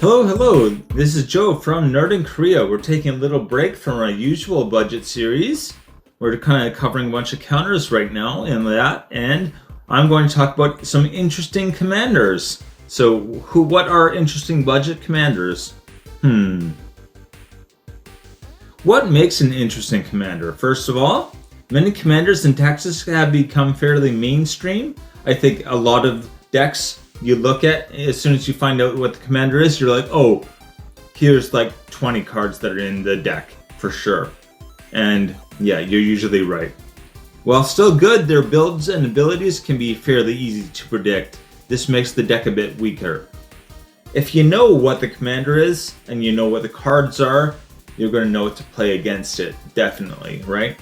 Hello, hello. This is Joe from Nerd in Korea. We're taking a little break from our usual budget series. We're kind of covering a bunch of counters right now in that, and I'm going to talk about some interesting commanders. So, what are interesting budget commanders? What makes an interesting commander? First of all, many commanders and tactics have become fairly mainstream. I think a lot of decks you look at, as soon as you find out what the commander is, you're like, oh, here's like 20 cards that are in the deck for sure. And yeah, you're usually right. While still good, their builds and abilities can be fairly easy to predict. This makes the deck a bit weaker. If you know what the commander is and you know what the cards are, you're going to know what to play against it, definitely, right?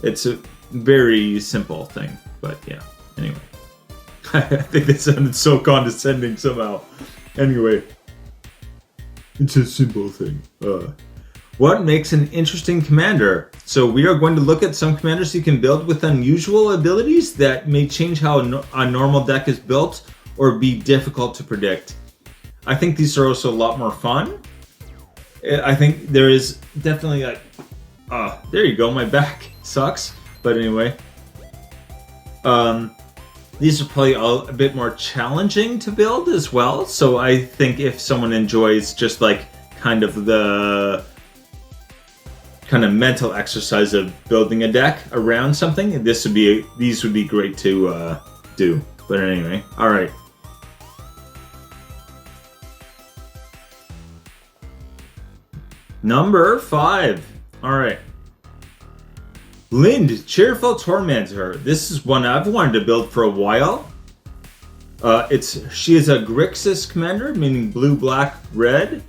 It's a very simple thing, but yeah, anyway. I think that sounded so condescending somehow. Anyway, it's a simple thing. What makes an interesting commander? So we are going to look at some commanders you can build with unusual abilities that may change how a normal deck is built or be difficult to predict. I think these are also a lot more fun. I think there is definitely like, there you go, my back sucks. But anyway, these are probably a bit more challenging to build as well. So I think if someone enjoys just like kind of the kind of mental exercise of building a deck around something, these would be great to do. But anyway, all right. Number 5. All right. Lind, Cheerful Tormentor. This is one I've wanted to build for a while. She is a Grixis commander, meaning blue, black, red.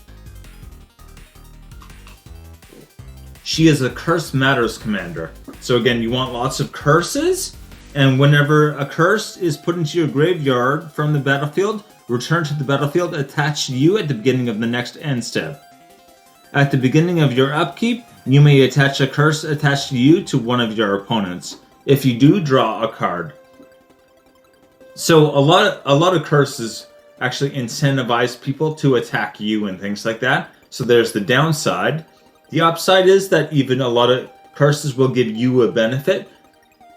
She is a Curse Matters commander. So again, you want lots of curses, and whenever a curse is put into your graveyard from the battlefield, return to the battlefield attached to you at the beginning of the next end step. At the beginning of your upkeep, you may attach a curse attached to you to one of your opponents. If you do, draw a card. So a lot of curses actually incentivize people to attack you and things like that. So there's the downside. The upside is that even a lot of curses will give you a benefit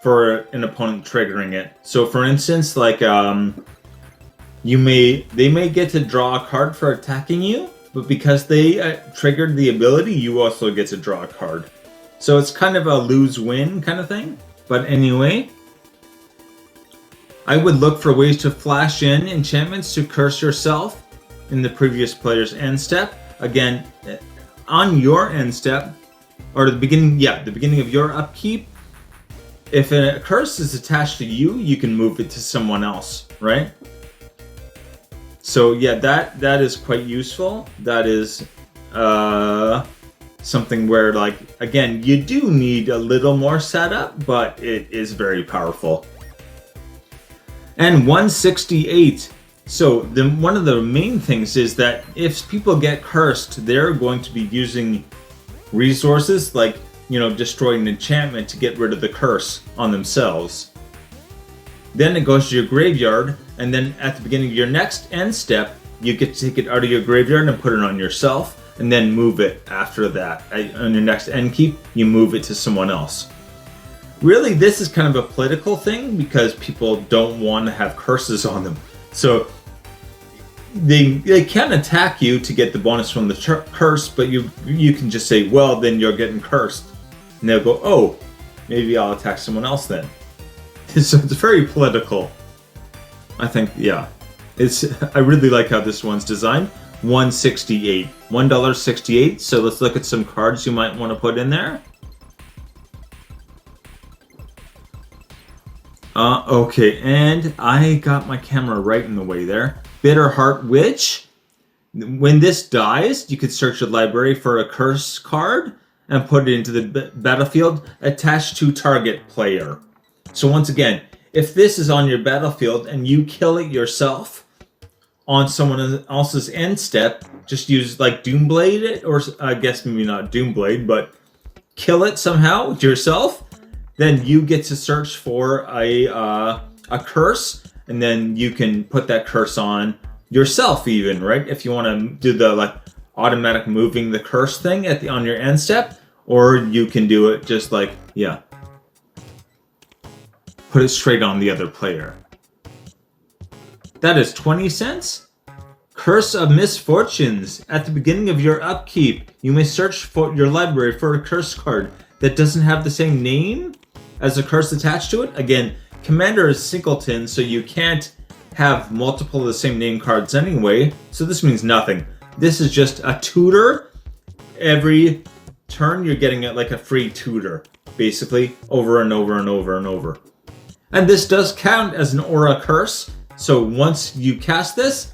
for an opponent triggering it. So for instance, like they may get to draw a card for attacking you, but because they triggered the ability, you also get to draw a card. So it's kind of a lose-win kind of thing. But anyway, I would look for ways to flash in enchantments to curse yourself in the previous player's end step. Again, on your end step, or the beginning of your upkeep, if a curse is attached to you, you can move it to someone else, right? So yeah, that is quite useful. That is something where, like, again, you do need a little more setup, but it is very powerful. And 168. So one of the main things is that if people get cursed, they're going to be using resources like, destroying an enchantment to get rid of the curse on themselves. Then it goes to your graveyard, and then at the beginning of your next end step, you get to take it out of your graveyard and put it on yourself, and then move it after that. On your next end keep, you move it to someone else. Really, this is kind of a political thing because people don't want to have curses on them. So they can attack you to get the bonus from the curse, but you can just say, well, then you're getting cursed. And they'll go, oh, maybe I'll attack someone else then. So it's very political. I think, yeah. I really like how this one's designed. $1.68. $1.68. So let's look at some cards you might want to put in there. Okay, and I got my camera right in the way there. Bitterheart Witch. When this dies, you could search your library for a curse card and put it into the battlefield attached to target player. So once again, if this is on your battlefield and you kill it yourself on someone else's end step, just use like Doomblade it, or I guess maybe not Doomblade, but kill it somehow yourself, then you get to search for a curse, and then you can put that curse on yourself even, right? If you want to do the like automatic moving the curse thing on your end step, or you can do it just like, yeah, put it straight on the other player. That is 20 cents. Curse of Misfortunes. At the beginning of your upkeep, you may search for your library for a curse card that doesn't have the same name as a curse attached to it. Again, Commander is singleton, so you can't have multiple of the same name cards anyway, so this means nothing. This is just a tutor. Every turn you're getting it like a free tutor, basically, over and over and over and over. And this does count as an aura curse, so once you cast this,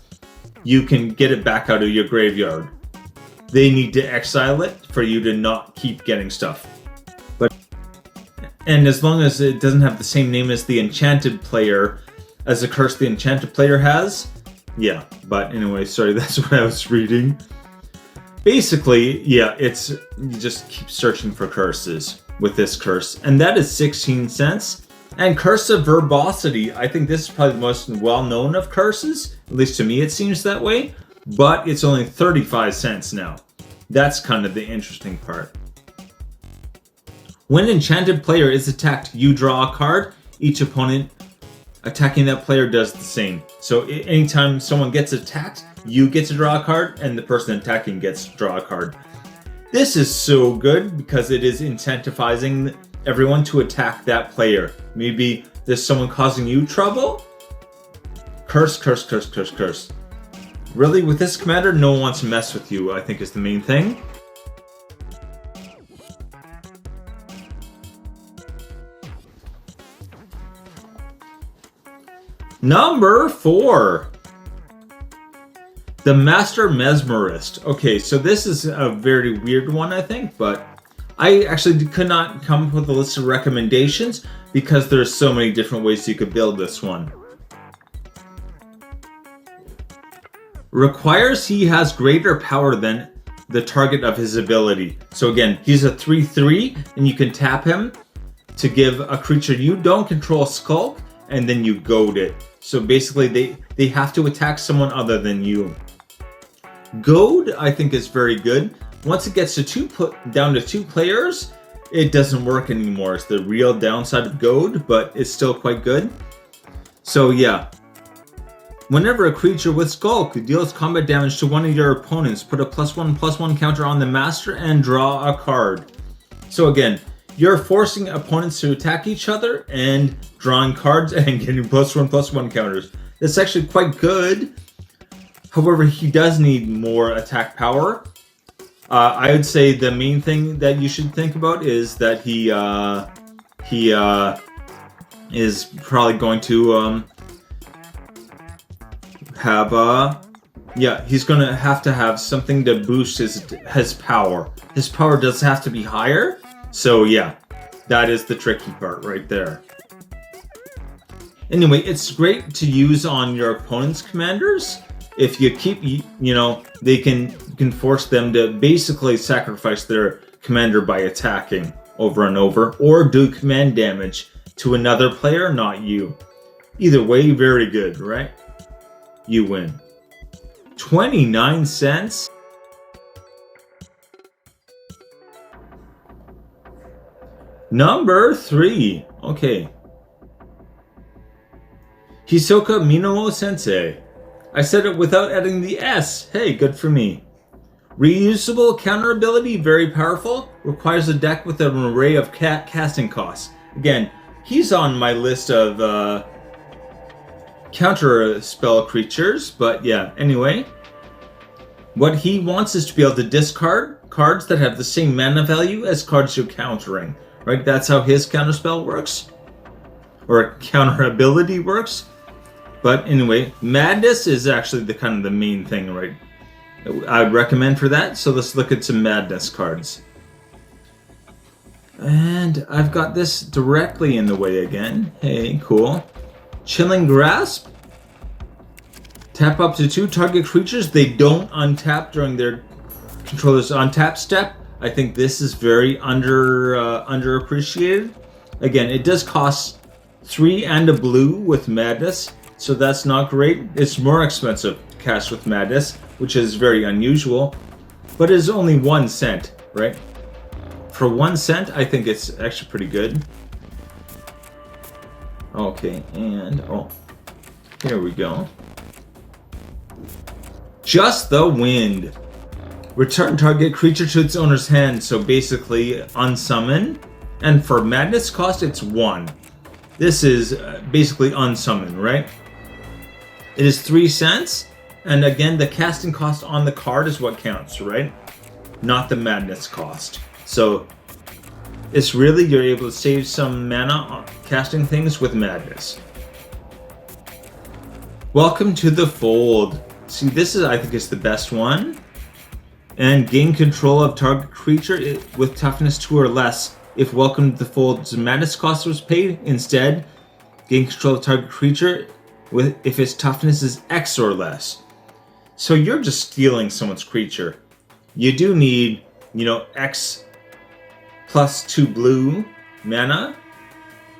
you can get it back out of your graveyard. They need to exile it for you to not keep getting stuff. And as long as it doesn't have the same name as the enchanted player, as a curse the enchanted player has, yeah. But anyway, sorry, that's what I was reading. Basically, yeah, it's you just keep searching for curses with this curse, and that is 16 cents. And Curse of Verbosity, I think this is probably the most well-known of curses, at least to me it seems that way, but it's only 35 cents now. That's kind of the interesting part. When an enchanted player is attacked, you draw a card. Each opponent attacking that player does the same. So anytime someone gets attacked, you get to draw a card, and the person attacking gets to draw a card. This is so good because it is incentivizing everyone to attack that player. Maybe there's someone causing you trouble. Curse, curse, curse, curse, curse. Really, with this commander, no one wants to mess with you, I think is the main thing. Number 4. The Master Mesmerist. Okay, so this is a very weird one, I think, but I actually could not come up with a list of recommendations because there's so many different ways you could build this one. Requires he has greater power than the target of his ability. So again, he's a 3/3, and you can tap him to give a creature you don't control skulk, and then you goad it. So basically, they have to attack someone other than you. Goad, I think, is very good. Once it gets to down to 2 players, it doesn't work anymore. It's the real downside of Goad, but it's still quite good. So yeah. Whenever a creature with Skulk deals combat damage to one of your opponents, put a +1/+1 counter on the master and draw a card. So again, you're forcing opponents to attack each other and drawing cards and getting +1/+1 counters. That's actually quite good. However, he does need more attack power. I would say the main thing that you should think about is that he is probably going to he's going to have something to boost his power. His power does have to be higher. So yeah, that is the tricky part right there. Anyway, it's great to use on your opponent's commanders. If you keep, they can force them to basically sacrifice their commander by attacking over and over, or do command damage to another player, not you. Either way, very good, right? You win. 29 cents? Number 3. Okay. Hisoka Minomo Sensei. I said it without adding the S. Hey, good for me. Reusable counter ability, very powerful. Requires a deck with an array of casting costs. Again, he's on my list of counter spell creatures, but yeah, anyway. What he wants is to be able to discard cards that have the same mana value as cards you're countering. Right? That's how his counter spell works. Or counter ability works. But anyway, Madness is actually the main thing, right? I would recommend for that. So let's look at some Madness cards. And I've got this directly in the way again. Hey, cool. Chilling Grasp. Tap up to 2 target creatures. They don't untap during their controller's untap step. I think this is very underappreciated. Again, it does cost 3 and a blue with Madness. So that's not great. It's more expensive. cast with Madness, which is very unusual, but it is only 1 cent, right? For 1 cent, I think it's actually pretty good. Okay, and here we go. Just the Wind. Return target creature to its owner's hand, so basically unsummon. And for Madness cost, it's 1. This is basically unsummon, right? It is 3 cents, and again, the casting cost on the card is what counts, right? Not the Madness cost. So it's really, you're able to save some mana on casting things with Madness. Welcome to the Fold. See, this is, I think, is the best one. And gain control of target creature with toughness 2 or less. If Welcome to the Fold's Madness cost was paid, instead, gain control of target creature if its toughness is X or less. So you're just stealing someone's creature. You do need, X plus 2 blue mana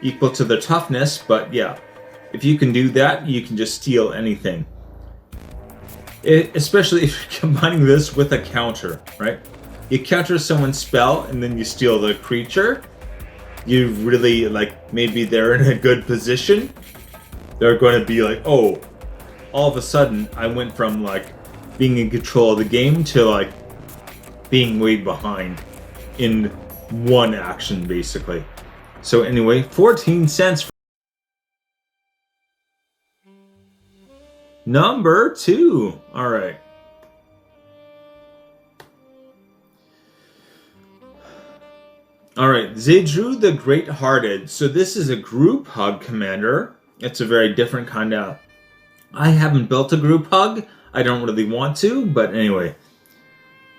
equal to their toughness, but yeah, if you can do that, you can just steal anything. Especially if you're combining this with a counter, right? You counter someone's spell and then you steal the creature. You really, maybe they're in a good position. They're going to be like, oh, all of a sudden I went from being in control of the game to being way behind in one action, basically. So anyway, 14 cents. Number 2. All right. Alright, Zedru the Great-Hearted. So this is a group hug commander. It's a very different kind of... I haven't built a group hug. I don't really want to, but anyway.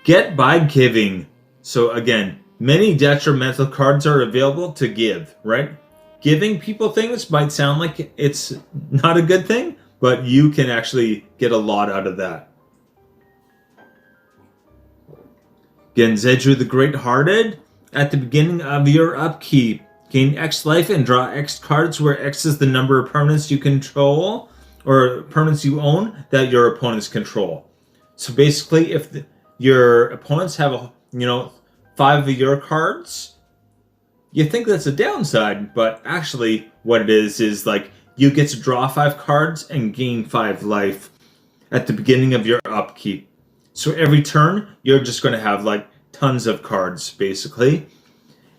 Get by giving. So again, many detrimental cards are available to give, right? Giving people things might sound like it's not a good thing, but you can actually get a lot out of that. Again, Zedru the Great-Hearted. At the beginning of your upkeep, gain X life and draw X cards, where X is the number of permanents you control or permanents you own that your opponents control. So basically, if your opponents have 5 of your cards, you think that's a downside, but actually what it is you get to draw 5 cards and gain 5 life at the beginning of your upkeep. So every turn, you're just going to have tons of cards, basically.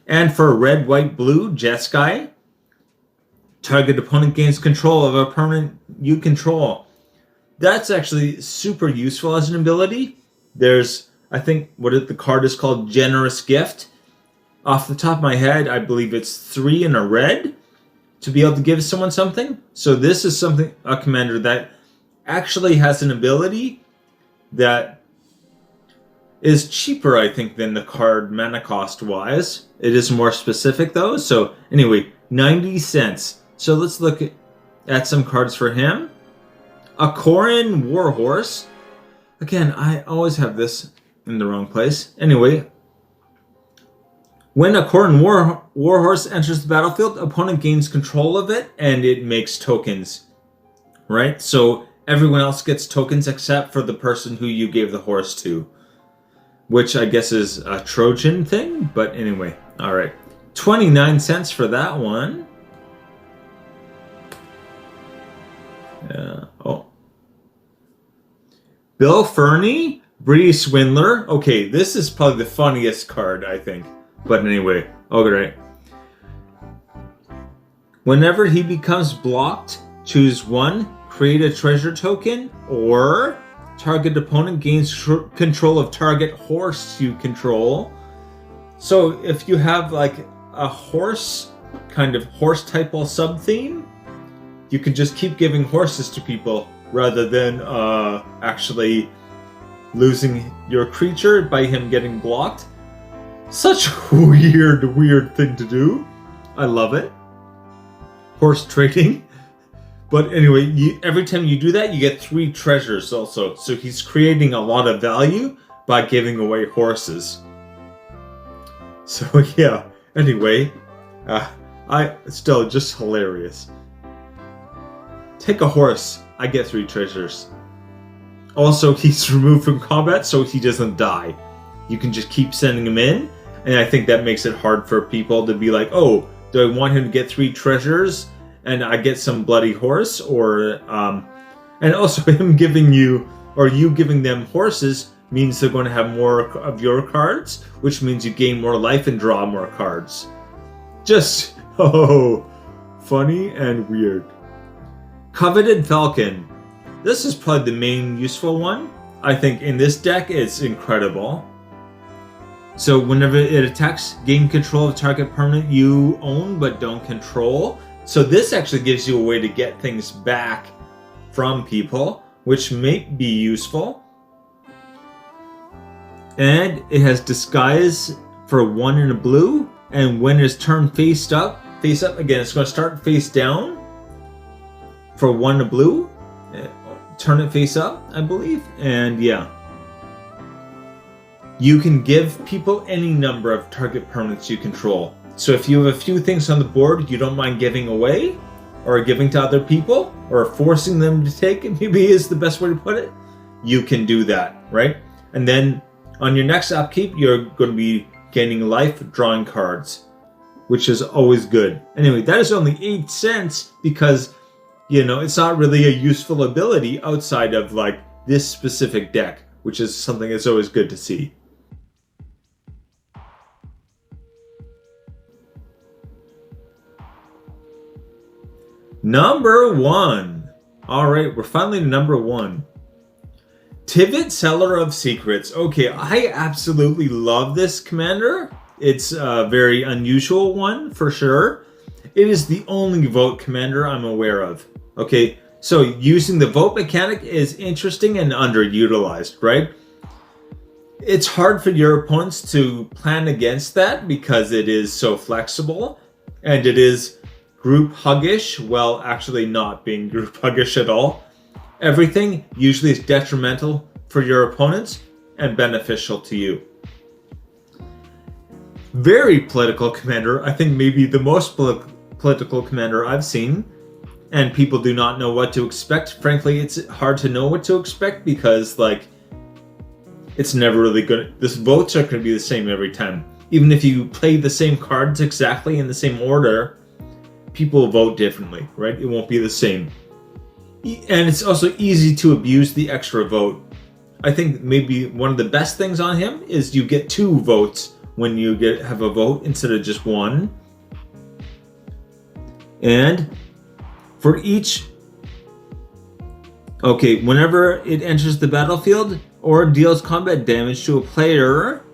And for red, white, blue, Jeskai, target opponent gains control of a permanent you control. That's actually super useful as an ability. There's, I think, the card is called Generous Gift. Off the top of my head, I believe it's 3 in a red to be able to give someone something. So this is a commander that actually has an ability that is cheaper, I think, than the card mana cost wise. It is more specific though. So anyway, 90 cents. So let's look at some cards for him. A Korin Warhorse. Again, I always have this in the wrong place. Anyway, when a Korin Warhorse enters the battlefield, opponent gains control of it and it makes tokens. Right? So everyone else gets tokens except for the person who you gave the horse to. Which I guess is a Trojan thing, but anyway, all right. 29 cents for that one. Bill Fernie, Bree Swindler. Okay, this is probably the funniest card, I think. But anyway, okay. Whenever he becomes blocked, choose 1, create a treasure token, or... target opponent gains control of target horse you control. So if you have a horse, kind of horse type sub theme, you can just keep giving horses to people rather than actually losing your creature by him getting blocked. Such a weird thing to do. I love it. Horse trading. But anyway, every time you do that, you get 3 treasures also. So he's creating a lot of value by giving away horses. So yeah, anyway, I still just hilarious. Take a horse, I get 3 treasures. Also, he's removed from combat, so he doesn't die. You can just keep sending him in, and I think that makes it hard for people to be like, oh, do I want him to get 3 treasures and I get some bloody horse? Or, and also him giving you, or you giving them horses means they're going to have more of your cards, which means you gain more life and draw more cards. Just, oh, funny and weird. Coveted Falcon. This is probably the main useful one. I think in this deck it's incredible. So whenever it attacks, gain control of target permanent you own but don't control. So this actually gives you a way to get things back from people, which may be useful. And it has Disguise for 1 in a blue, and when it's turned face up again, it's going to start face down for 1 in a blue. Turn it face up, I believe, and yeah. You can give people any number of target permanents you control. So if you have a few things on the board you don't mind giving away, or giving to other people, or forcing them to take it, maybe is the best way to put it, you can do that, right? And then on your next upkeep, you're going to be gaining life, drawing cards, which is always good. Anyway, that is only 8 cents because, you know, it's not really a useful ability outside of like this specific deck, which is something that's always good to see. Number 1. All right, we're finally to number 1. Tivit, Seller of Secrets. Okay, I absolutely love this commander. It's a very unusual one for sure. It is the only vote commander I'm aware of. Okay, so using the vote mechanic is interesting and underutilized, right? It's hard for your opponents to plan against that because it is so flexible and it is group huggish while actually not being group huggish at all. Everything usually is detrimental for your opponents and beneficial to you. Very political commander. I think maybe the most political commander I've seen. And people do not know what to expect. Frankly, it's hard to know what to expect because, like, it's never really good. This votes are going to be the same every time. Even if you play the same cards exactly in the same order, people vote differently, right? It won't be the same. And it's also easy to abuse the extra vote. I think maybe one of the best things on him is you get 2 votes when you have a vote instead of just 1. And for each, okay, whenever it enters the battlefield or deals combat damage to a player,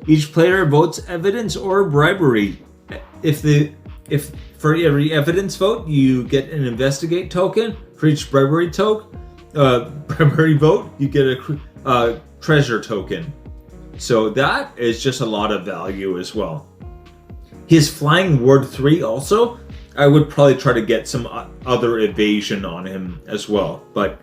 each player votes evidence or bribery. If for every evidence vote, you get an investigate token. For each bribery vote, you get a treasure token. So that is just a lot of value as well. His flying ward 3 also, I would probably try to get some other evasion on him as well. But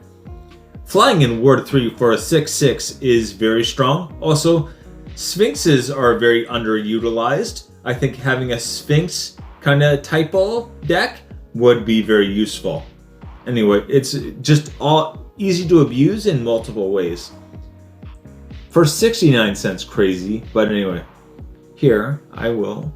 flying in ward 3 for a 6/6 is very strong. Also, Sphinxes are very underutilized. I think having a Sphinx kind of typo deck would be very useful. Anyway, it's just all easy to abuse in multiple ways. For 69 cents, crazy. But anyway, here I will.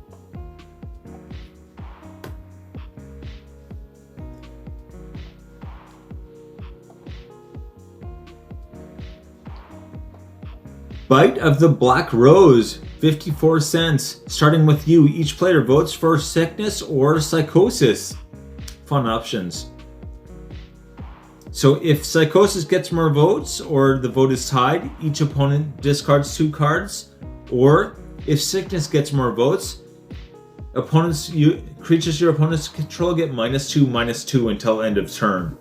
Bite of the Black Rose, 54 cents. Starting with you, each player votes for sickness or psychosis. Fun options. So if psychosis gets more votes or the vote is tied, each opponent discards 2 cards. Or if sickness gets more votes, creatures your opponents control get -2/-2 until end of turn.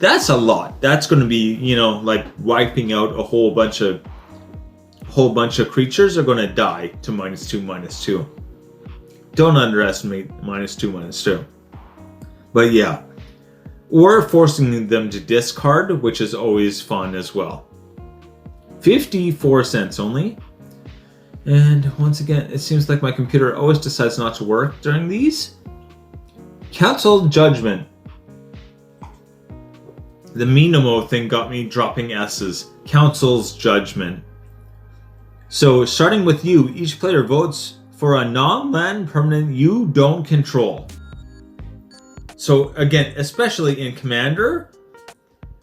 That's a lot. That's going to be, you know, like wiping out a whole bunch of creatures are going to die to -2/-2. Don't underestimate -2/-2. But yeah. Or forcing them to discard, which is always fun as well. 54 cents only. And once again, it seems like my computer always decides not to work during these. Council Judgment. The Minimo thing got me dropping S's. Council's Judgment. So, starting with you, each player votes for a non-land permanent you don't control. So, again, especially in Commander,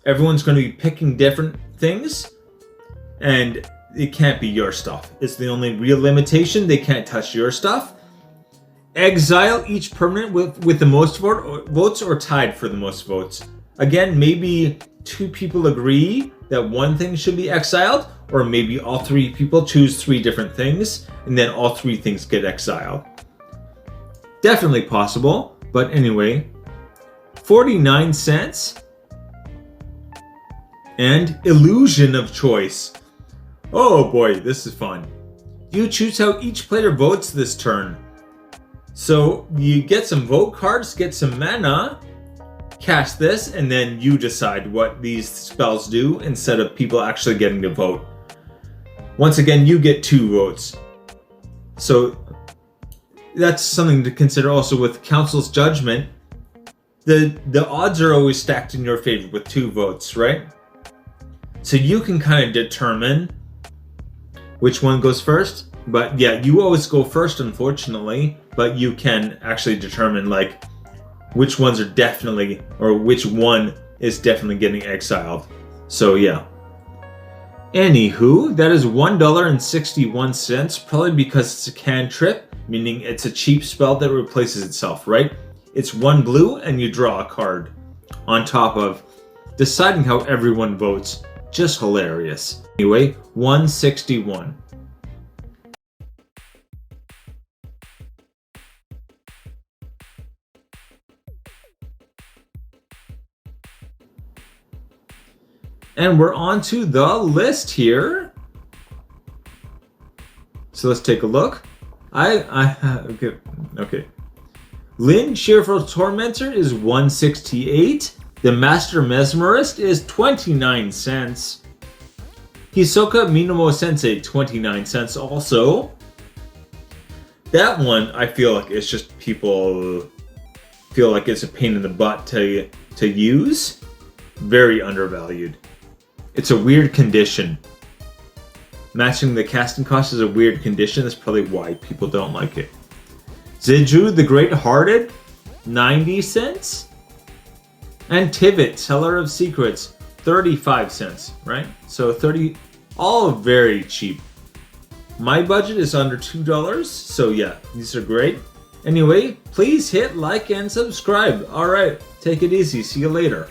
everyone's going to be picking different things, and it can't be your stuff. It's the only real limitation. They can't touch your stuff. Exile each permanent with the most votes or tied for the most votes. Again, maybe 2 people agree that one thing should be exiled, or maybe all 3 people choose 3 different things, and then all 3 things get exiled. Definitely possible, but anyway. 49 cents. And Illusion of Choice. Oh boy, this is fun. You choose how each player votes this turn. So you get some vote cards, get some mana, cast this, and then you decide what these spells do instead of people actually getting to vote. Once again, you get 2 votes. So that's something to consider also with Council's Judgment. The odds are always stacked in your favor with 2 votes, right? So you can kind of determine which one goes first. But yeah, you always go first, unfortunately. But you can actually determine like which ones are definitely, or which one is definitely getting exiled. So yeah. Anywho, that is $1.61, probably because it's a cantrip, meaning it's a cheap spell that replaces itself, right? It's 1 blue and you draw a card on top of deciding how everyone votes. Just hilarious. Anyway, 161. And we're on to the list here. So let's take a look. Okay. Lynn, Cheerful Tormentor is 168. The Master Mesmerist is 29 cents. Hisoka Minamo Sensei, 29 cents also. That one, I feel like it's just people feel like it's a pain in the butt to use. Very undervalued. It's a weird condition. Matching the casting cost is a weird condition. That's probably why people don't like it. Ziju the Great-Hearted, 90 cents. And Tivit, Teller of Secrets, 35 cents, right? So 30, all very cheap. My budget is under $2, so yeah, these are great. Anyway, please hit like and subscribe. All right, take it easy. See you later.